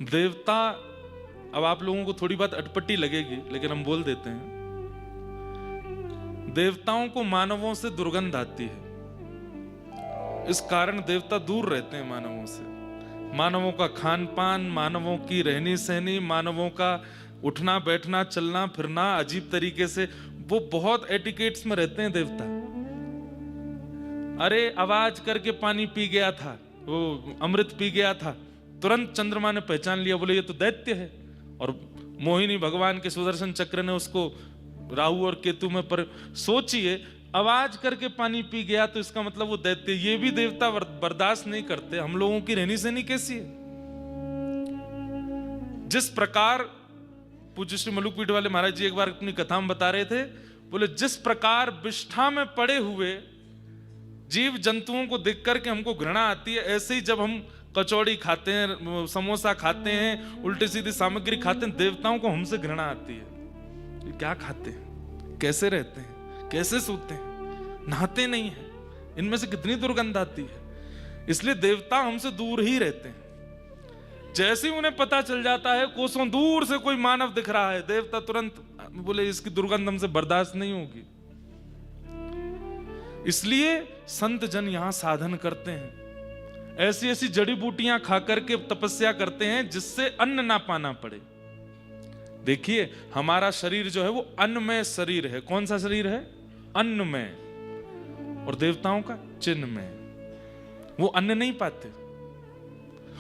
देवता, अब आप लोगों को थोड़ी बात अटपटी लगेगी लेकिन हम बोल देते हैं, देवताओं को मानवों से दुर्गंध आती है। इस कारण देवता दूर रहते हैं मानवों से। मानवों का खान पान, मानवों की रहनी सहनी, मानवों का उठना बैठना चलना फिरना अजीब तरीके से, वो बहुत एटिकेट्स में रहते हैं देवता। अरे आवाज करके पानी पी गया था, वो अमृत पी गया था, तुरंत चंद्रमा ने पहचान लिया, बोले ये तो दैत्य है। और मोहिनी भगवान के सुदर्शन चक्र ने उसको राहु और केतु में पर सोचिए, आवाज करके पानी पी गया तो इसका मतलब वो दैत्य। ये भी देवता बर्दाश्त नहीं करते। हम लोगों की रहनी सहनी कैसी है? जिस प्रकार पूज्य श्री मलुकपीठ वाले महाराज जी एक बार अपनी कथा में बता रहे थे, बोले जिस प्रकार विष्ठा में पड़े हुए जीव जंतुओं को देख करके हमको घृणा आती है, ऐसे ही जब हम कचौड़ी खाते हैं, समोसा खाते हैं, उल्टी सीधी सामग्री खाते हैं, देवताओं को हमसे घृणा आती है। ये क्या खाते हैं, कैसे रहते हैं, कैसे सोते हैं, नहाते नहीं हैं, इनमें से कितनी दुर्गंध आती है। इसलिए देवता हमसे दूर ही रहते हैं। जैसे ही उन्हें पता चल जाता है कोसों दूर से कोई मानव दिख रहा है, देवता तुरंत बोले इसकी दुर्गंध हमसे बर्दाश्त नहीं होगी। इसलिए संत जन यहां साधन करते हैं, ऐसी ऐसी जड़ी बूटियां खा करके तपस्या करते हैं जिससे अन्न ना पाना पड़े। देखिए हमारा शरीर जो है वो अन्नमय शरीर है। कौन सा शरीर है? अन्नमय। और देवताओं का चिन्हमय। वो अन्न नहीं पाते,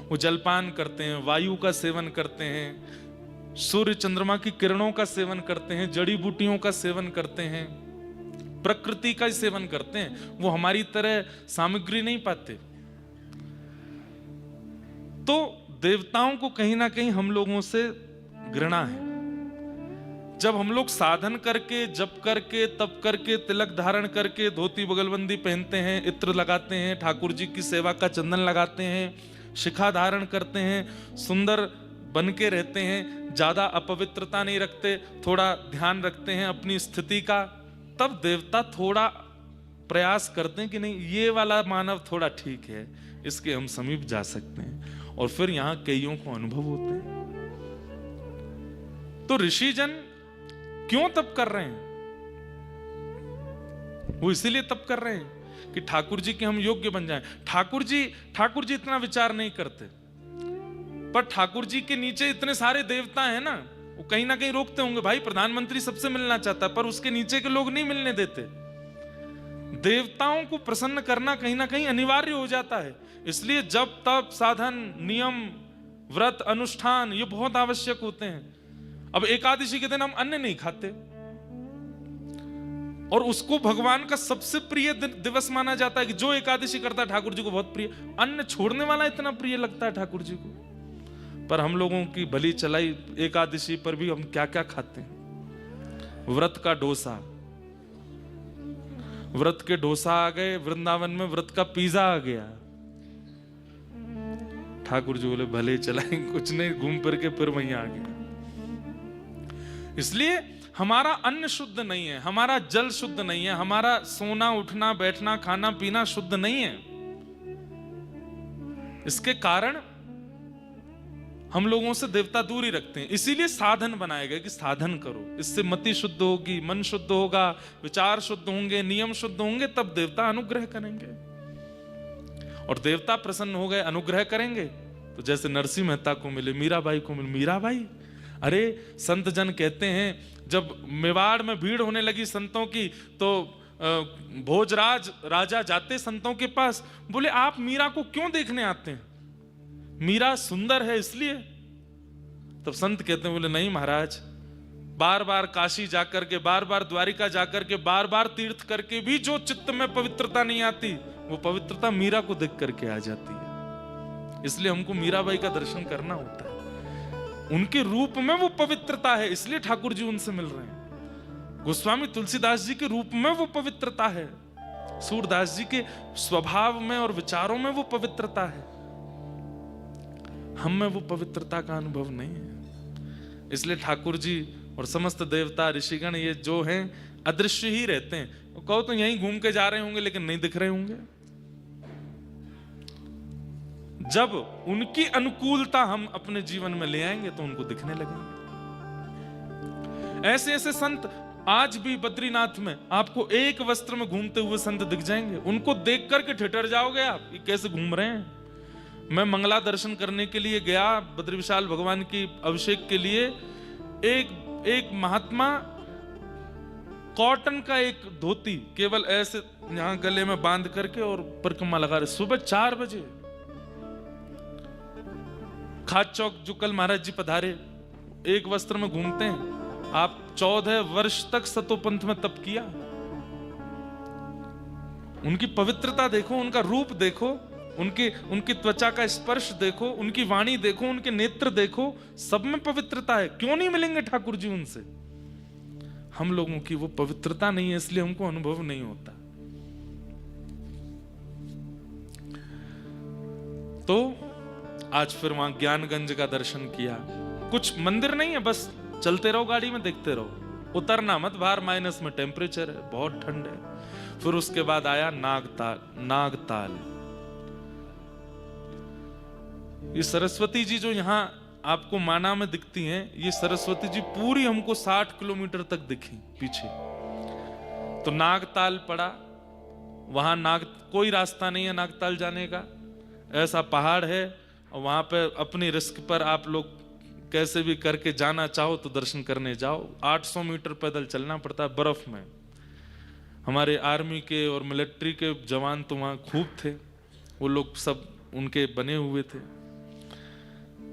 वो जलपान करते हैं, वायु का सेवन करते हैं, सूर्य चंद्रमा की किरणों का सेवन करते हैं, जड़ी बूटियों का सेवन करते हैं, प्रकृति का सेवन करते हैं। वो हमारी तरह सामग्री नहीं पाते। तो देवताओं को कहीं ना कहीं हम लोगों से घृणा है। जब हम लोग साधन करके, जप करके, तप करके, तिलक धारण करके, धोती बगलबंदी पहनते हैं, इत्र लगाते हैं, ठाकुर जी की सेवा का चंदन लगाते हैं, शिखा धारण करते हैं, सुंदर बन के रहते हैं, ज्यादा अपवित्रता नहीं रखते, थोड़ा ध्यान रखते हैं अपनी स्थिति का, तब देवता थोड़ा प्रयास करते हैं कि नहीं ये वाला मानव थोड़ा ठीक है, इसके हम समीप जा सकते हैं। और फिर यहां कईयों को अनुभव होते हैं। तो ऋषि जन क्यों तप कर रहे हैं? वो इसीलिए तप कर रहे हैं कि ठाकुर जी के हम योग्य बन जाएं। ठाकुर जी इतना विचार नहीं करते, पर ठाकुर जी के नीचे इतने सारे देवता हैं ना, वो कहीं ना कहीं रोकते होंगे। भाई प्रधानमंत्री सबसे मिलना चाहता है पर उसके नीचे के लोग नहीं मिलने देते। देवताओं को प्रसन्न करना कहीं ना कहीं अनिवार्य हो जाता है। इसलिए जब तप साधन नियम व्रत अनुष्ठान ये बहुत आवश्यक होते हैं। अब एकादशी के दिन हम अन्न नहीं खाते और उसको भगवान का सबसे प्रिय दिवस माना जाता है कि जो एकादशी करता है ठाकुर जी को बहुत प्रिय। अन्न छोड़ने वाला इतना प्रिय लगता है ठाकुर जी को। पर हम लोगों की भली चलाई एकादशी पर भी हम क्या क्या खाते हैं। व्रत का डोसा, व्रत के डोसा आ गए, वृंदावन में व्रत का पिज्जा आ गया। ठाकुर जी बोले भले चलाएं, कुछ नहीं, घूम फिर के फिर वहीं आ गया। इसलिए हमारा अन्न शुद्ध नहीं है, हमारा जल शुद्ध नहीं है, हमारा सोना उठना बैठना खाना पीना शुद्ध नहीं है। इसके कारण हम लोगों से देवता दूर ही रखते हैं। इसीलिए साधन बनाया गया कि साधन करो, इससे मति शुद्ध होगी, मन शुद्ध होगा, विचार शुद्ध होंगे, नियम शुद्ध होंगे, तब देवता अनुग्रह करेंगे। और देवता प्रसन्न हो गए, अनुग्रह करेंगे। तो जैसे नरसिंह मेहता को मिले, मीराबाई को मिले। मीराबाई, अरे संत जन कहते हैं जब मेवाड़ में भीड़ होने लगी संतों की, तो भोजराज राजा जाते संतों के पास, बोले आप मीरा को क्यों देखने आते हैं? मीरा सुंदर है इसलिए? तब संत कहते हैं, बोले नहीं महाराज, बार बार काशी जाकर के, बार बार द्वारिका जाकर के, बार बार तीर्थ करके भी जो चित्त में पवित्रता नहीं आती, वो पवित्रता मीरा को देख करके आ जाती है। इसलिए हमको मीराबाई का दर्शन करना होता है। उनके रूप में वो पवित्रता है, इसलिए ठाकुर जी उनसे मिल रहे हैं। गोस्वामी तुलसीदास जी के रूप में वो पवित्रता है, सूरदास जी के स्वभाव में और विचारों में वो पवित्रता है। हम में वो पवित्रता का अनुभव नहीं है। इसलिए ठाकुर जी और समस्त देवता ऋषिगण ये जो हैं अदृश्य ही रहते हैं। कहो तो यहीं घूम के जा रहे होंगे लेकिन नहीं दिख रहे होंगे। जब उनकी अनुकूलता हम अपने जीवन में ले आएंगे तो उनको दिखने लगेंगे। ऐसे ऐसे संत आज भी बद्रीनाथ में आपको एक वस्त्र में घूमते हुए संत दिख जाएंगे। उनको देख करके ठिठर जाओगे आप, ये कैसे घूम रहे हैं। मैं मंगला दर्शन करने के लिए गया, बद्री विशाल भगवान की अभिषेक के लिए। एक महात्मा कॉटन का एक धोती केवल ऐसे यहां गले में बांध करके और परिक्रमा लगा रहे, सुबह 4 बजे। खाद चौक जो कल महाराज जी पधारे, एक वस्त्र में घूमते हैं। आप 14 वर्ष तक सतोपंथ में तप किया। उनकी पवित्रता देखो, उनका रूप देखो, उनकी त्वचा का स्पर्श देखो, उनकी वाणी देखो, उनके नेत्र देखो, सब में पवित्रता है। क्यों नहीं मिलेंगे ठाकुर जी उनसे? हम लोगों की वो पवित्रता नहीं है, इसलिए हमको अनुभव नहीं होता। तो आज फिर वहां ज्ञानगंज का दर्शन किया। कुछ मंदिर नहीं है, बस चलते रहो गाड़ी में, देखते रहो, उतरना मत बाहर, माइनस में टेम्परेचर है, बहुत ठंड है। फिर उसके बाद आया नागताल। ये सरस्वती जी जो यहाँ आपको माना में दिखती हैं, ये सरस्वती जी पूरी हमको 60 किलोमीटर तक दिखी पीछे। तो नागताल पड़ा, वहां कोई रास्ता नहीं है नागताल जाने का, ऐसा पहाड़ है। और वहां पे अपनी रिस्क पर आप लोग कैसे भी करके जाना चाहो तो दर्शन करने जाओ। 800 मीटर पैदल चलना पड़ता है बर्फ में। हमारे आर्मी के और मिलिट्री के जवान तो वहां खूब थे, वो लोग सब उनके बने हुए थे।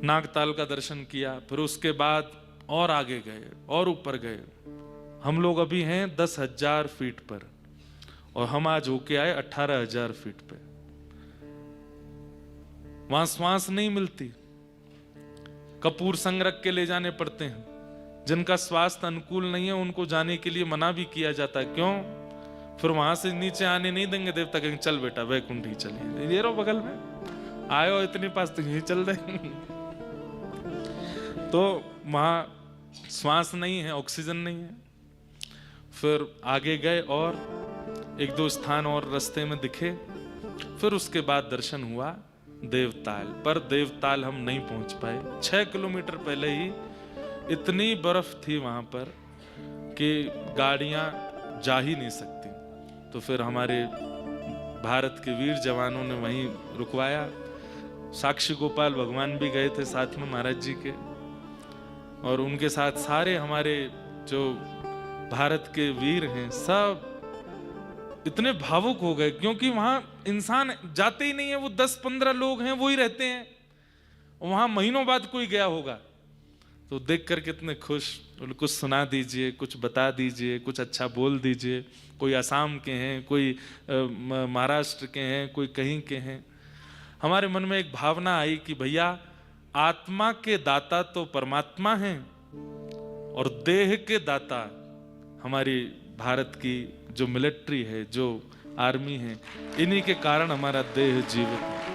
नागताल का दर्शन किया, फिर उसके बाद और आगे गए और ऊपर गए। हम लोग अभी हैं 10,000 फीट पर और हम आज होके आए 18,000 फीट पे। वहां श्वास नहीं मिलती, कपूर संग्रह के ले जाने पड़ते हैं। जिनका स्वास्थ्य अनुकूल नहीं है उनको जाने के लिए मना भी किया जाता है। क्यों? फिर वहां से नीचे आने नहीं देंगे देवता, कहेंगे चल बेटा वैकुंठ ही चलिए, ये रहो बगल में, आयो इतने पास तो यही चल रहे। तो वहां श्वास नहीं है, ऑक्सीजन नहीं है। फिर आगे गए और 1-2 स्थान और रास्ते में दिखे। फिर उसके बाद दर्शन हुआ देवताल। पर देवताल हम नहीं पहुंच पाए। 6 किलोमीटर पहले ही इतनी बर्फ थी वहां पर कि गाड़ियां जा ही नहीं सकती। तो फिर हमारे भारत के वीर जवानों ने वहीं रुकवाया। साक्षी गोपाल भगवान भी गए थे साथ में महाराज जी के, और उनके साथ सारे हमारे जो भारत के वीर हैं सब इतने भावुक हो गए, क्योंकि वहां इंसान जाते ही नहीं है। वो 10-15 लोग हैं, वो ही रहते हैं। वहां महीनों बाद कोई गया होगा, तो देख कर कितने खुश। कुछ सुना दीजिए, कुछ बता दीजिए, कुछ अच्छा बोल दीजिए। कोई असम के हैं, कोई महाराष्ट्र के हैं, कोई कहीं के हैं। हमारे मन में एक भावना आई कि भैया आत्मा के दाता तो परमात्मा हैं और देह के दाता हमारी भारत की जो मिलिट्री है, जो आर्मी है, इन्हीं के कारण हमारा देह जीवित है।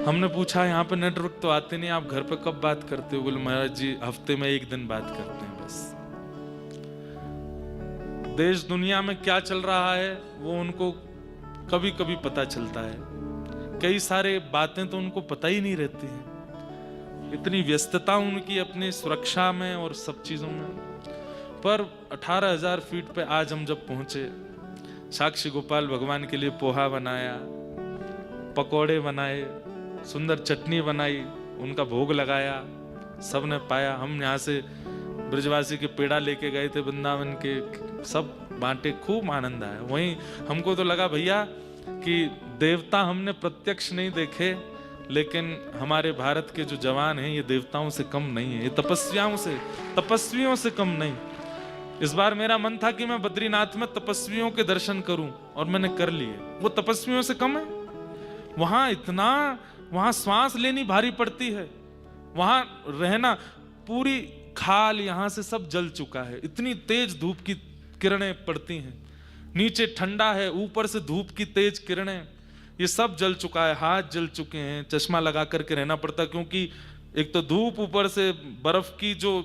हमने पूछा यहाँ पे नेटवर्क तो आते नहीं, आप घर पे कब बात करते हो? बोले महाराज जी हफ्ते में 1 दिन बात करते हैं बस। देश दुनिया में क्या चल रहा है वो उनको कभी कभी पता चलता है, कई सारे बातें तो उनको पता ही नहीं रहती हैं। इतनी व्यस्तता उनकी अपनी सुरक्षा में और सब चीजों में। पर 18,000 फीट पे आज हम जब पहुंचे, साक्षी गोपाल भगवान के लिए पोहा बनाया, पकोड़े बनाए, सुंदर चटनी बनाई, उनका भोग लगाया, सबने पाया। हम यहाँ से ब्रजवासी के पेड़ा लेके गए थे वृंदावन के, सब बांटे, खूब आनंद आया। वहीं हमको तो लगा भैया कि देवता हमने प्रत्यक्ष नहीं देखे, लेकिन हमारे भारत के जो जवान हैं ये देवताओं से कम नहीं है, ये तपस्वियों से कम नहीं। इस बार मेरा मन था कि मैं बद्रीनाथ में तपस्वियों के दर्शन करूं, और मैंने कर लिए। वो तपस्वियों से कम है। वहां श्वास लेनी भारी पड़ती है, वहां रहना, पूरी खाल यहां से सब जल चुका है। इतनी तेज धूप की किरणें पड़ती हैं, नीचे ठंडा है, ऊपर से धूप की तेज किरणें, ये सब जल चुका है। हाथ जल चुके हैं, चश्मा लगा करके रहना पड़ता, क्योंकि एक तो धूप, ऊपर से बर्फ की जो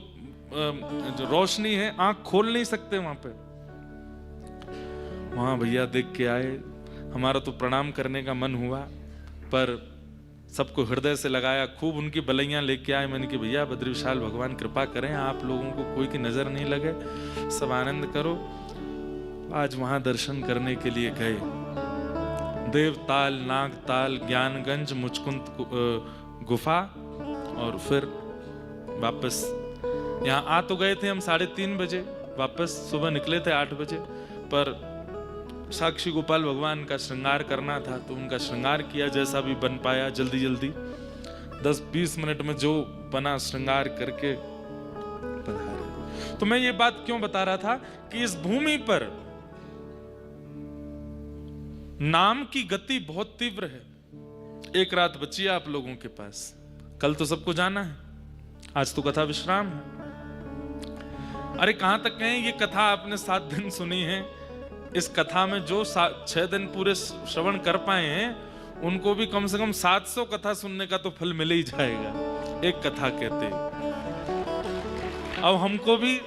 रोशनी है, आंख खोल नहीं सकते वहां पे। वहां भैया देख के आए, हमारा तो प्रणाम करने का मन हुआ। पर सबको हृदय से लगाया, खूब उनकी बलैयां लेके आए। मैंने कि भैया बद्री विशाल भगवान कृपा करें, आप लोगों को कोई की नजर नहीं लगे, सब आनंद करो। आज वहां दर्शन करने के लिए गए। देवताल, नागताल, ज्ञानगंज, मुचकुंद गुफा, और फिर वापस यहाँ आ तो गए थे हम 3:30 बजे, वापस सुबह निकले थे 8 बजे, पर साक्षी गोपाल भगवान का श्रृंगार करना था तो उनका श्रृंगार किया जैसा भी बन पाया, जल्दी जल्दी 10-20 मिनट में जो बना श्रृंगार करके पधारे। तो मैं ये बात क्यों बता रहा था कि इस भूमि पर नाम की गति बहुत तीव्र है। एक रात बची है आप लोगों के पास, कल तो सबको जाना है, आज तो कथा विश्राम है। अरे कहां तक कहें, ये कथा आपने 7 दिन सुनी है, इस कथा में जो 6 दिन पूरे श्रवण कर पाए हैं उनको भी कम से कम 700 कथा सुनने का तो फल मिल ही जाएगा, एक कथा कहते। अब हमको भी,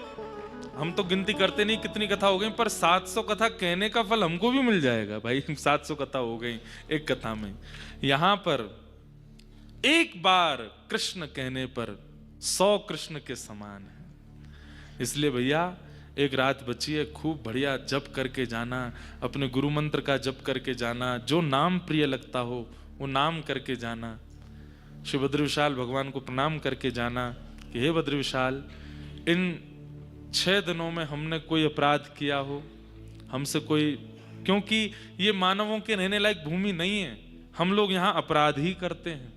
हम तो गिनती करते नहीं कितनी कथा हो गई, पर 700 कथा कहने का फल हमको भी मिल जाएगा भाई। 700 कथा हो गई एक कथा में। यहां पर एक बार कृष्ण कहने पर 100 कृष्ण के समान है। इसलिए भैया एक रात बची है, खूब बढ़िया जप करके जाना, अपने गुरु मंत्र का जप करके जाना, जो नाम प्रिय लगता हो वो नाम करके जाना, श्री बद्री विशाल भगवान को प्रणाम करके जाना कि हे बद्री विशाल, इन 6 दिनों में हमने कोई अपराध किया हो, हमसे कोई, क्योंकि ये मानवों के रहने लायक भूमि नहीं है, हम लोग यहाँ अपराध ही करते हैं,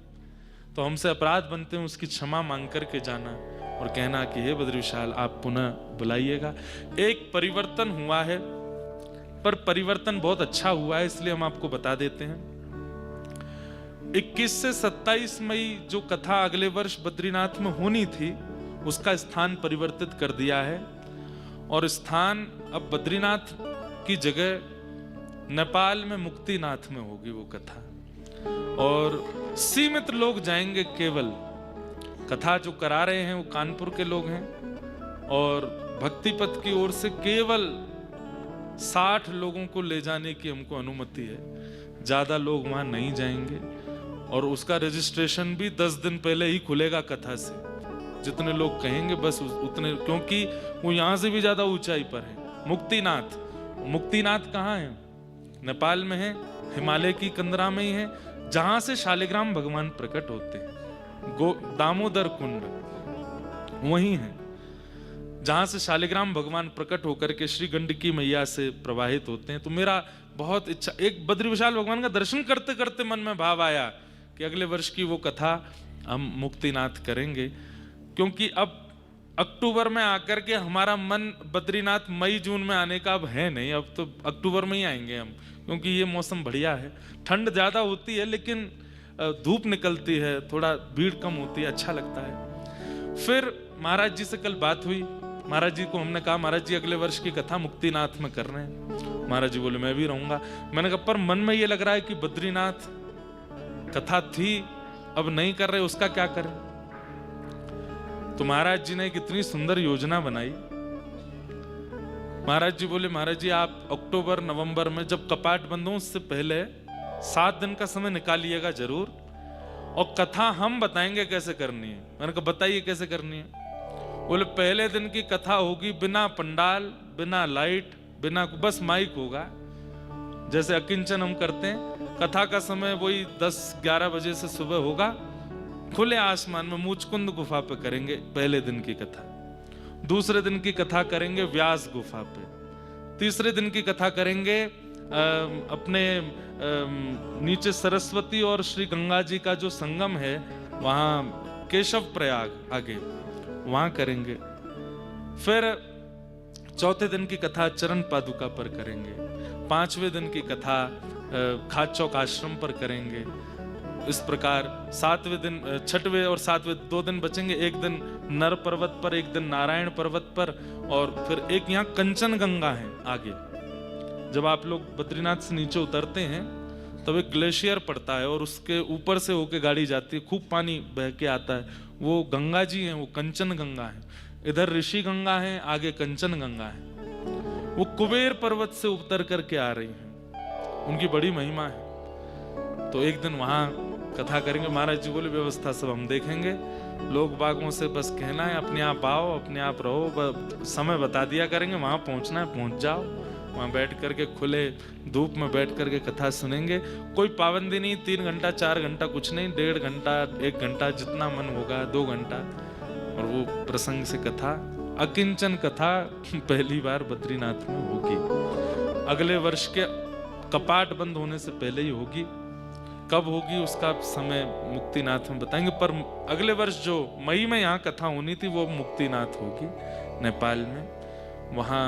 तो हमसे अपराध बनते हैं, उसकी क्षमा मांग करके जाना और कहना कि हे बद्री विशाल आप पुनः बुलाइएगा। एक परिवर्तन हुआ है, पर परिवर्तन बहुत अच्छा हुआ है, इसलिए हम आपको बता देते हैं। 21 से 27 मई जो कथा अगले वर्ष बद्रीनाथ में होनी थी, उसका स्थान परिवर्तित कर दिया है, और स्थान अब बद्रीनाथ की जगह नेपाल में मुक्तिनाथ में होगी वो कथा, और सीमित लोग जाएंगे। केवल कथा जो करा रहे हैं वो कानपुर के लोग हैं, और भक्ति पथ की ओर से केवल 60 लोगों को ले जाने की हमको अनुमति है, ज्यादा लोग वहां नहीं जाएंगे। और उसका रजिस्ट्रेशन भी 10 दिन पहले ही खुलेगा कथा से, जितने लोग कहेंगे बस उतने, क्योंकि वो यहां से भी ज्यादा ऊंचाई पर है। मुक्तिनाथ, मुक्तिनाथ कहाँ है? नेपाल में है, हिमालय की कंदरा में ही है, जहां से शालिग्राम भगवान प्रकट होते हैं। दामोदर कुंड वही है जहां से शालिग्राम भगवान प्रकट होकर के श्री गंडकी मैया से प्रवाहित होते हैं। तो मेरा बहुत इच्छा, एक बद्री विशाल भगवान का दर्शन करते करते मन में भाव आया कि अगले वर्ष की वो कथा हम मुक्तिनाथ करेंगे, क्योंकि अब अक्टूबर में आकर के हमारा मन बद्रीनाथ मई जून में आने का अब है नहीं, अब तो अक्टूबर में ही आएंगे हम, क्योंकि ये मौसम बढ़िया है, ठंड ज्यादा होती है लेकिन धूप निकलती है, थोड़ा भीड़ कम होती है, अच्छा लगता है। फिर महाराज जी से कल बात हुई, महाराज जी को हमने कहा महाराज जी अगले वर्ष की कथा मुक्तिनाथ में कर रहे हैं। महाराज जी बोले मैं भी रहूंगा। मैंने कहा पर मन में ये लग रहा है कि बद्रीनाथ कथा थी अब नहीं कर रहे, उसका क्या करें? तो महाराज जी ने एक इतनी सुंदर योजना बनाई। महाराज जी बोले महाराज जी आप अक्टूबर नवंबर में जब कपाट बंद हो उससे पहले 7 दिन का समय निकालिएगा जरूर, और कथा हम बताएंगे कैसे करनी है। मैंने कहा बताइए कैसे करनी है? बोले पहले दिन की कथा होगी बिना पंडाल, बिना लाइट, बिना, बस माइक होगा, जैसे अकिंचन हम करते हैं। कथा का समय वही 10-11 बजे से सुबह होगा, खुले आसमान में मुचकुंद गुफा पे करेंगे पहले दिन की कथा। दूसरे दिन की कथा करेंगे व्यास गुफा पे। तीसरे दिन की कथा करेंगे अपने नीचे सरस्वती और श्री गंगा जी का जो संगम है वहां केशव प्रयाग आगे, वहां करेंगे। फिर चौथे दिन की कथा चरण पादुका पर करेंगे। 5वें दिन की कथा खाद चौक आश्रम पर करेंगे। इस प्रकार 7वें दिन, 6वें और 7वें 2 दिन बचेंगे, एक दिन नर पर्वत पर, एक दिन नारायण पर्वत पर, और फिर एक यहाँ कंचन गंगा है आगे। जब आप लोग बद्रीनाथ से नीचे उतरते हैं तब एक ग्लेशियर पड़ता है और उसके ऊपर से होके गाड़ी जाती है, खूब पानी बह के आता है, वो गंगा जी हैं, वो कंचन गंगा है। इधर ऋषि गंगा है, आगे कंचन गंगा है। वो कुबेर पर्वत से उतर करके आ रही हैं, उनकी बड़ी महिमा है। तो एक दिन वहां कथा करेंगे। महाराज जी बोले व्यवस्था सब हम देखेंगे, लोग बागों से बस कहना है अपने आप आओ, अपने आप रहो, समय बता दिया करेंगे, वहां पहुंचना है पहुंच जाओ। वहां बैठ करके खुले धूप में बैठ करके कथा सुनेंगे। कोई पाबंदी नहीं, 3 घंटा 4 घंटा कुछ नहीं, 1.5 घंटा 1 घंटा जितना मन होगा, 2 घंटा। और वो प्रसंग से कथा, अकिंचन कथा पहली बार बद्रीनाथ में होगी। अगले वर्ष के कपाट बंद होने से पहले ही होगी। कब होगी उसका समय मुक्तिनाथ में बताएंगे, पर अगले वर्ष जो मई में यहाँ कथा होनी थी वो मुक्तिनाथ होगी नेपाल में। वहाँ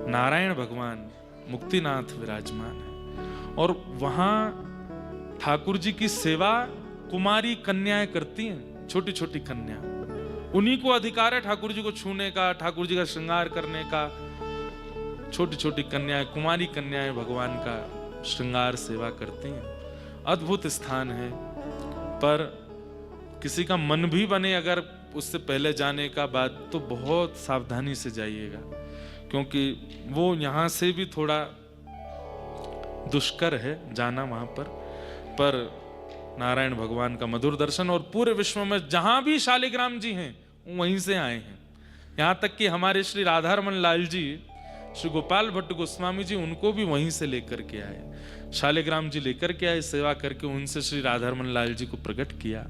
नारायण भगवान मुक्तिनाथ विराजमान है और वहाँ ठाकुर जी की सेवा कुमारी कन्याएं करती हैं, छोटी छोटी कन्या। उन्हीं को अधिकार है ठाकुर जी को छूने का, ठाकुर जी का श्रृंगार करने का। छोटी छोटी कन्याएं, कुमारी कन्याएं भगवान का श्रृंगार सेवा करती हैं। अद्भुत स्थान है, पर किसी का मन भी बने अगर उससे पहले जाने का बाद, तो बहुत सावधानी से जाइएगा, क्योंकि वो यहाँ से भी थोड़ा दुष्कर है जाना वहां पर नारायण भगवान का मधुर दर्शन। और पूरे विश्व में जहां भी शालिग्राम जी हैं वहीं से आए हैं। यहाँ तक कि हमारे श्री राधारमण लाल जी, श्री गोपाल भट्ट गोस्वामी जी, उनको भी वहीं से लेकर के आए, शालिग्राम जी लेकर के आए, सेवा करके उनसे श्री राधारमण लाल जी को प्रकट किया।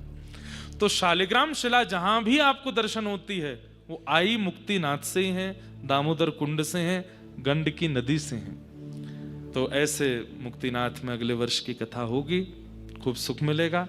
तो शालिग्राम शिला जहां भी आपको दर्शन होती है वो आई मुक्तिनाथ से ही है, दामोदर कुंड से है, गंडकी नदी से है। तो ऐसे मुक्तिनाथ में अगले वर्ष की कथा होगी, खूब सुख मिलेगा।